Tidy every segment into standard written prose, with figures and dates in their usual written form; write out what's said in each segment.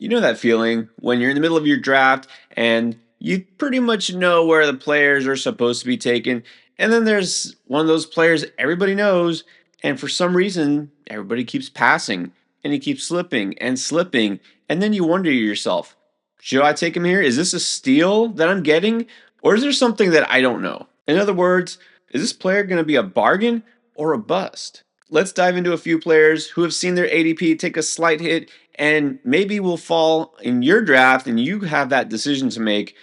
You know that feeling when you're in the middle of your draft and you pretty much know where the players are supposed to be taken. And then there's one of those players everybody knows, and for some reason, everybody keeps passing and he keeps slipping and slipping. And then you wonder to yourself, should I take him here? Is this a steal that I'm getting? Or is there something that I don't know? In other words, is this player going to be a bargain or a bust? Let's dive into a few players who have seen their ADP take a slight hit and maybe will fall in your draft and you have that decision to make.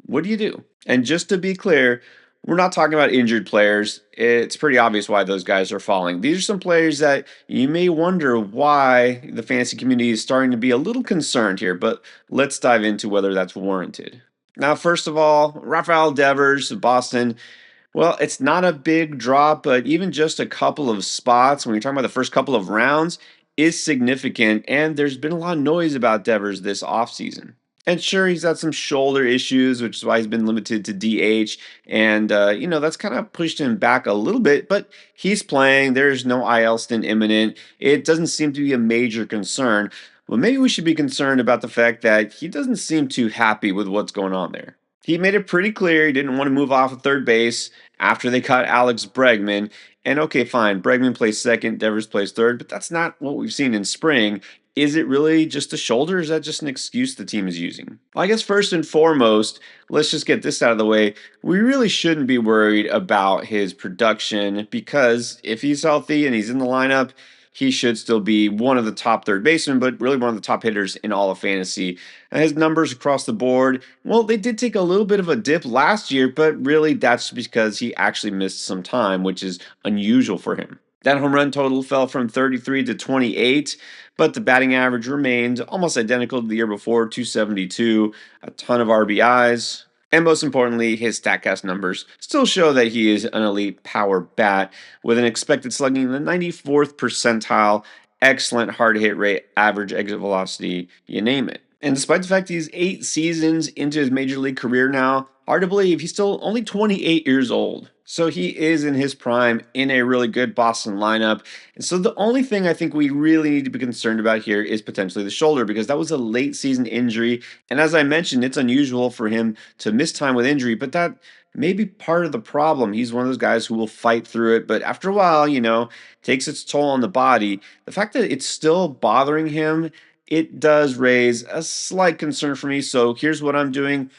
What do you do? And just to be clear, we're not talking about injured players. It's pretty obvious why those guys are falling. These are some players that you may wonder why the fantasy community is starting to be a little concerned here, but let's dive into whether that's warranted. Now, first of all, Rafael Devers of Boston. Well, it's not a big drop, but even just a couple of spots when you're talking about the first couple of rounds is significant. And there's been a lot of noise about Devers this offseason. And sure, he's had some shoulder issues, which is why he's been limited to DH. And, that's kind of pushed him back a little bit, but he's playing. There's no IL stint imminent. It doesn't seem to be a major concern. Well, maybe we should be concerned about the fact that he doesn't seem too happy with what's going on there. He made it pretty clear he didn't want to move off of third base after they cut Alex Bregman. And okay, fine, Bregman plays second, Devers plays third, but that's not what we've seen in spring. Is it really just a shoulder? Or is that just an excuse the team is using? Well, I guess first and foremost, let's just get this out of the way. We really shouldn't be worried about his production because if he's healthy and he's in the lineup, he should still be one of the top third basemen, but really one of the top hitters in all of fantasy. And his numbers across the board, well, they did take a little bit of a dip last year, but really that's because he actually missed some time, which is unusual for him. That home run total fell from 33 to 28, but the batting average remained almost identical to the year before, 272, a ton of RBIs. And most importantly, his StatCast numbers still show that he is an elite power bat with an expected slugging in the 94th percentile, excellent hard hit rate, average exit velocity, you name it. And despite the fact he's 8 seasons into his major league career now, hard to believe he's still only 28 years old. So he is in his prime in a really good Boston lineup. And so the only thing I think we really need to be concerned about here is potentially the shoulder because that was a late season injury. And as I mentioned, it's unusual for him to miss time with injury, but that may be part of the problem. He's one of those guys who will fight through it, but after a while, takes its toll on the body. The fact that it's still bothering him, it does raise a slight concern for me. So here's what I'm doing.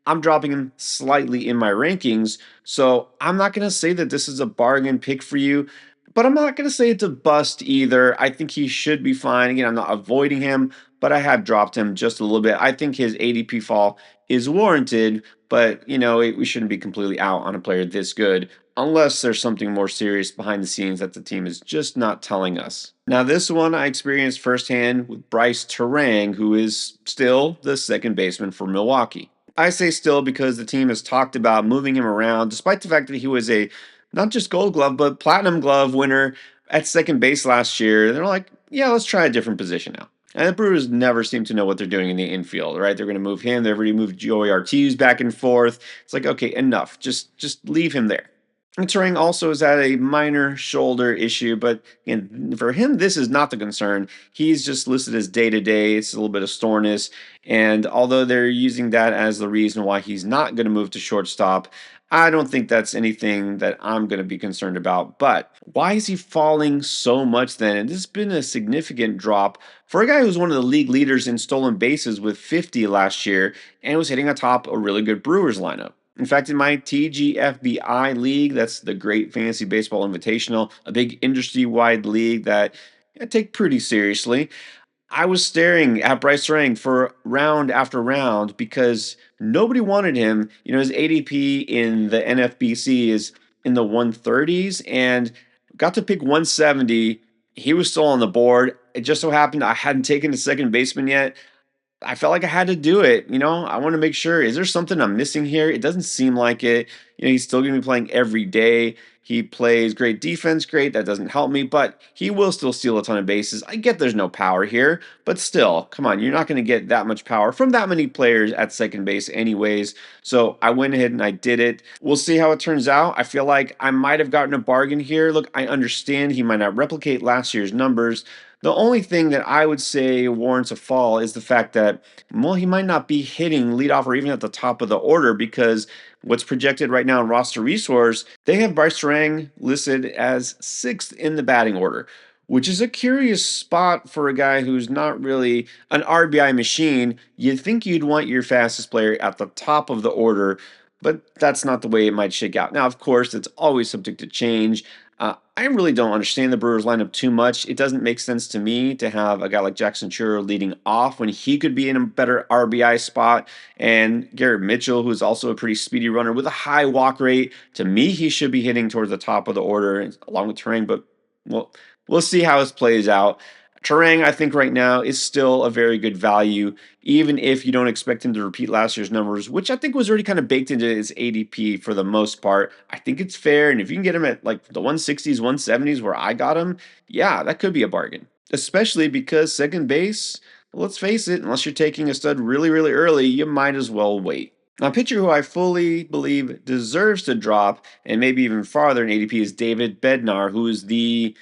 I'm dropping him slightly in my rankings. So I'm not going to say that this is a bargain pick for you, but I'm not going to say it's a bust either. I think he should be fine. Again, I'm not avoiding him, but I have dropped him just a little bit. I think his ADP fall is warranted, but we shouldn't be completely out on a player this good unless there's something more serious behind the scenes that the team is just not telling us. Now, this one I experienced firsthand with Bryce Terang, who is still the second baseman for Milwaukee. I say still because the team has talked about moving him around, despite the fact that he was a not just gold glove, but platinum glove winner at second base last year. They're like, yeah, let's try a different position now. And the Brewers never seem to know what they're doing in the infield, right? They're going to move him. They've already moved Joey Ortiz back and forth. It's like, okay, enough. Just leave him there. And Turing also has had a minor shoulder issue, but again, for him, this is not the concern. He's just listed as day to day. It's a little bit of soreness. And although they're using that as the reason why he's not going to move to shortstop, I don't think that's anything that I'm going to be concerned about. But why is he falling so much then? And this has been a significant drop for a guy who's one of the league leaders in stolen bases with 50 last year and was hitting atop a really good Brewers lineup. In fact, in my TGFBI league, that's the Great Fantasy Baseball Invitational, a big industry-wide league that I take pretty seriously. I was staring at Bryce Rang for round after round because nobody wanted him. His ADP in the NFBC is in the 130s and got to pick 170. He was still on the board. It just so happened I hadn't taken a second baseman yet. I felt like I had to do it. I want to make sure, is there something I'm missing here? It doesn't seem like it. He's still going to be playing every day. He plays great defense, great. That doesn't help me, but he will still steal a ton of bases. I get there's no power here, but still, come on, you're not going to get that much power from that many players at second base anyways. So I went ahead and I did it. We'll see how it turns out. I feel like I might have gotten a bargain here. Look, I understand he might not replicate last year's numbers. The only thing that I would say warrants a fall is the fact that, well, he might not be hitting leadoff or even at the top of the order because what's projected right now in roster resource, they have Bryce Terang listed as sixth in the batting order, which is a curious spot for a guy who's not really an RBI machine. You'd think you'd want your fastest player at the top of the order, but that's not the way it might shake out. Now, of course, it's always subject to change. I really don't understand the Brewers lineup too much. It doesn't make sense to me to have a guy like Jackson Churro leading off when he could be in a better RBI spot. And Garrett Mitchell, who's also a pretty speedy runner with a high walk rate, to me, he should be hitting towards the top of the order along with Terang. But well, we'll see how this plays out. Terang, I think right now is still a very good value, even if you don't expect him to repeat last year's numbers, which I think was already kind of baked into his ADP for the most part. I think it's fair, and if you can get him at like the 160s, 170s where I got him, yeah, that could be a bargain. Especially because second base, let's face it, unless you're taking a stud really, really early, you might as well wait. Now, a pitcher who I fully believe deserves to drop, and maybe even farther in ADP, is David Bednar, who is the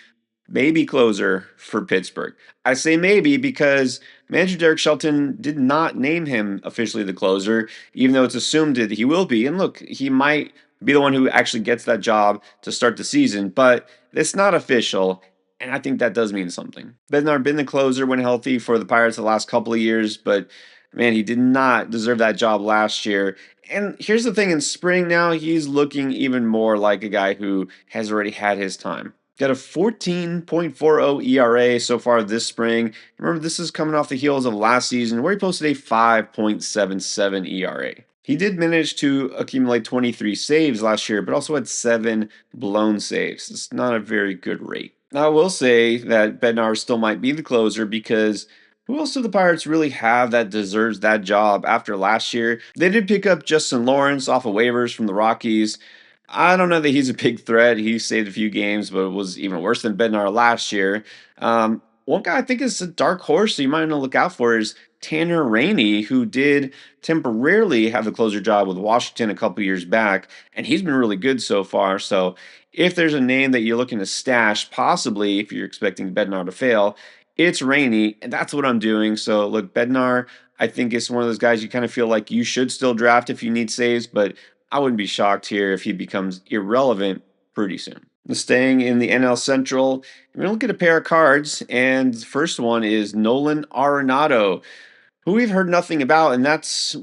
maybe closer for Pittsburgh. I say maybe because manager Derek Shelton did not name him officially the closer, even though it's assumed that he will be. And look, he might be the one who actually gets that job to start the season, but it's not official. And I think that does mean something. Bednar been the closer when healthy for the Pirates the last couple of years, but man, he did not deserve that job last year. And here's the thing, in spring now, he's looking even more like a guy who has already had his time. Got a 14.40 ERA so far this spring. Remember, this is coming off the heels of last season where he posted a 5.77 ERA. He did manage to accumulate 23 saves last year, but also had 7 blown saves. It's not a very good rate. Now, I will say that Bednar still might be the closer because who else do the Pirates really have that deserves that job after last year? They did pick up Justin Lawrence off of waivers from the Rockies. I don't know that he's a big threat. He saved a few games, but it was even worse than Bednar last year. One guy I think is a dark horse that you might want to look out for is Tanner Rainey, who did temporarily have the closer job with Washington a couple years back, and he's been really good so far. So if there's a name that you're looking to stash, possibly if you're expecting Bednar to fail, it's Rainey, and that's what I'm doing. So look, Bednar, I think is one of those guys you kind of feel like you should still draft if you need saves, but I wouldn't be shocked here if he becomes irrelevant pretty soon. Staying in the NL Central, we're going to look at a pair of cards, and the first one is Nolan Arenado, who we've heard nothing about, and that's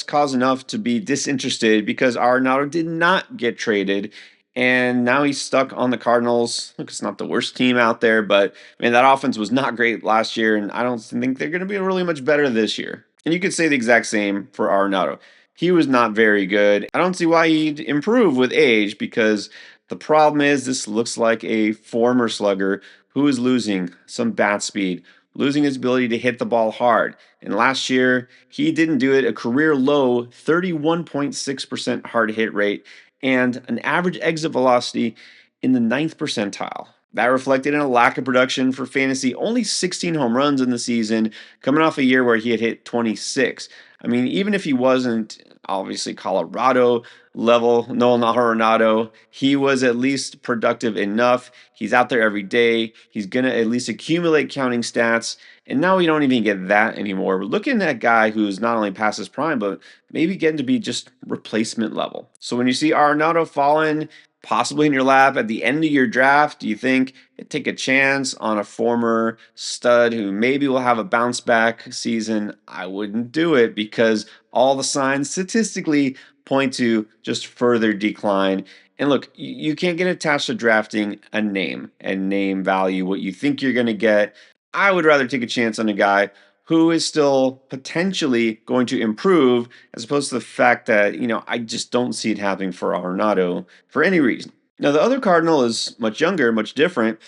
cause enough to be disinterested because Arenado did not get traded, and now he's stuck on the Cardinals. Look, it's not the worst team out there, but man, that offense was not great last year, and I don't think they're going to be really much better this year. And you could say the exact same for Arenado. He was not very good. I don't see why he'd improve with age because the problem is this looks like a former slugger who is losing some bat speed, losing his ability to hit the ball hard. And last year, he didn't do it. A career low 31.6% hard hit rate and an average exit velocity in the ninth percentile. That reflected in a lack of production for fantasy, only 16 home runs in the season, coming off a year where he had hit 26. I mean, even if he wasn't obviously Colorado level Nolan Arenado, he was at least productive enough. He's out there every day. He's going to at least accumulate counting stats. And now we don't even get that anymore. We're looking at a guy who's not only past his prime, but maybe getting to be just replacement level. So when you see Arenado falling possibly in your lap at the end of your draft, do you think take a chance on a former stud who maybe will have a bounce back season? I wouldn't do it because all the signs statistically point to just further decline. And look, you can't get attached to drafting a name and name value, what you think you're going to get. I would rather take a chance on a guy who is still potentially going to improve as opposed to the fact that, I just don't see it happening for Arenado for any reason. Now, the other Cardinal is much younger, much different.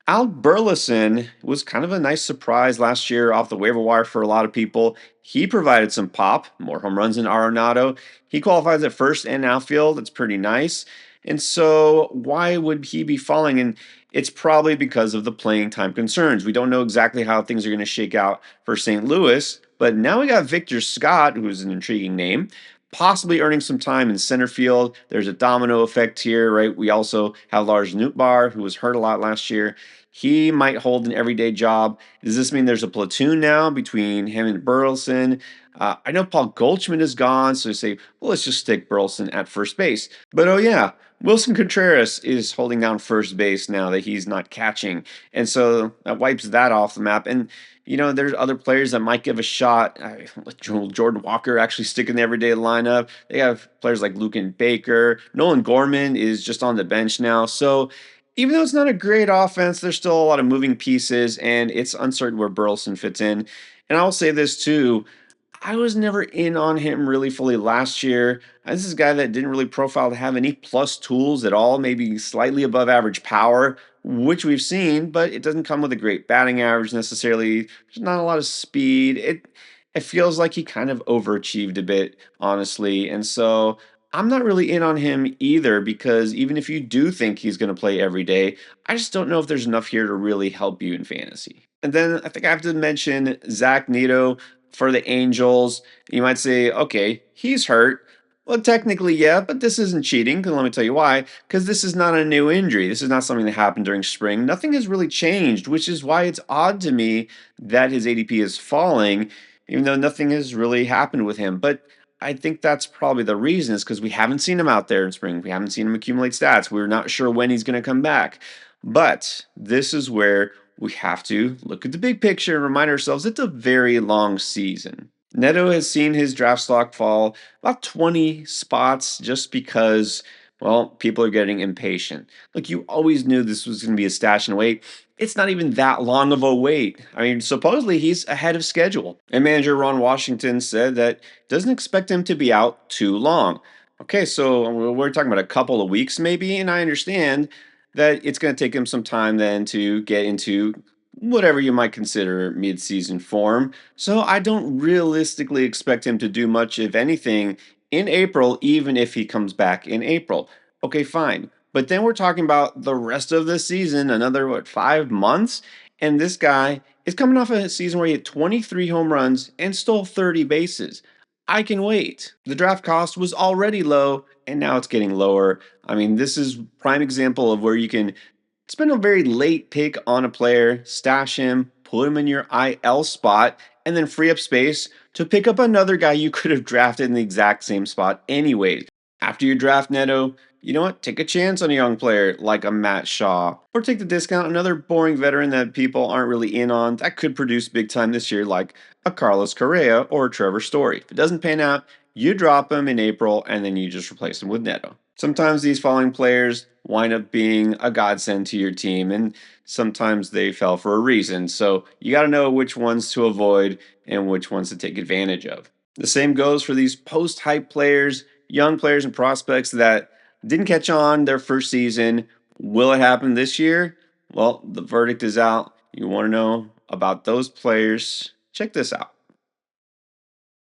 Al Burleson was kind of a nice surprise last year off the waiver wire for a lot of people. He provided some pop, more home runs than Arenado. He qualifies at first and outfield. That's pretty nice. And so, why would he be falling? And it's probably because of the playing time concerns. We don't know exactly how things are going to shake out for St. Louis, but now we got Victor Scott, who's an intriguing name, possibly earning some time in center field. There's a domino effect here, right? We also have Lars Nootbaar, who was hurt a lot last year. He might hold an everyday job. Does this mean there's a platoon now between him and Burleson? I know Paul Goldschmidt is gone, so you say, well, let's just stick Burleson at first base. But oh, yeah, Wilson Contreras is holding down first base now that he's not catching. And so that wipes that off the map. And there's other players that might give a shot. Jordan Walker actually stick in the everyday lineup. They have players like Lucan Baker. Nolan Gorman is just on the bench now. So even though it's not a great offense, there's still a lot of moving pieces, and it's uncertain where Burleson fits in. And I'll say this too. I was never in on him really fully last year. This is a guy that didn't really profile to have any plus tools at all, maybe slightly above average power, which we've seen, but it doesn't come with a great batting average necessarily. There's not a lot of speed. It feels like he kind of overachieved a bit, honestly. And so I'm not really in on him either because even if you do think he's going to play every day, I just don't know if there's enough here to really help you in fantasy. And then I think I have to mention Zach Neto for the Angels. You might say, okay, he's hurt. Well, technically, yeah, but this isn't cheating. Let me tell you why. Because this is not a new injury. This is not something that happened during spring. Nothing has really changed, which is why it's odd to me that his ADP is falling, even though nothing has really happened with him. But I think that's probably the reason is because we haven't seen him out there in spring. We haven't seen him accumulate stats. We're not sure when he's going to come back. But this is where we have to look at the big picture and remind ourselves it's a very long season. Neto has seen his draft stock fall about 20 spots just because, well, people are getting impatient. Look, you always knew this was going to be a stash and wait. It's not even that long of a wait. I mean, supposedly he's ahead of schedule. And manager Ron Washington said that doesn't expect him to be out too long. Okay, so we're talking about a couple of weeks maybe, and I understand that it's going to take him some time then to get into whatever you might consider mid-season form. So I don't realistically expect him to do much, if anything, in April, even if he comes back in April. Okay, fine. But then we're talking about the rest of the season, another, 5 months? And this guy is coming off a season where he hit 23 home runs and stole 30 bases. I can wait. The draft cost was already low, and now it's getting lower. I mean, this is prime example of where you can spend a very late pick on a player, stash him, put him in your IL spot, and then free up space to pick up another guy you could have drafted in the exact same spot anyways. After you draft Neto, you know what? Take a chance on a young player like a Matt Shaw, or take the discount on another boring veteran that people aren't really in on that could produce big time this year, like a Carlos Correa or a Trevor Story. If it doesn't pan out, you drop him in April and then you just replace him with Neto. Sometimes these falling players wind up being a godsend to your team, and sometimes they fell for a reason. So you got to know which ones to avoid and which ones to take advantage of. The same goes for these post hype players, young players, and prospects that didn't catch on their first season. Will it happen this year? Well, the verdict is out. You want to know about those players? Check this out.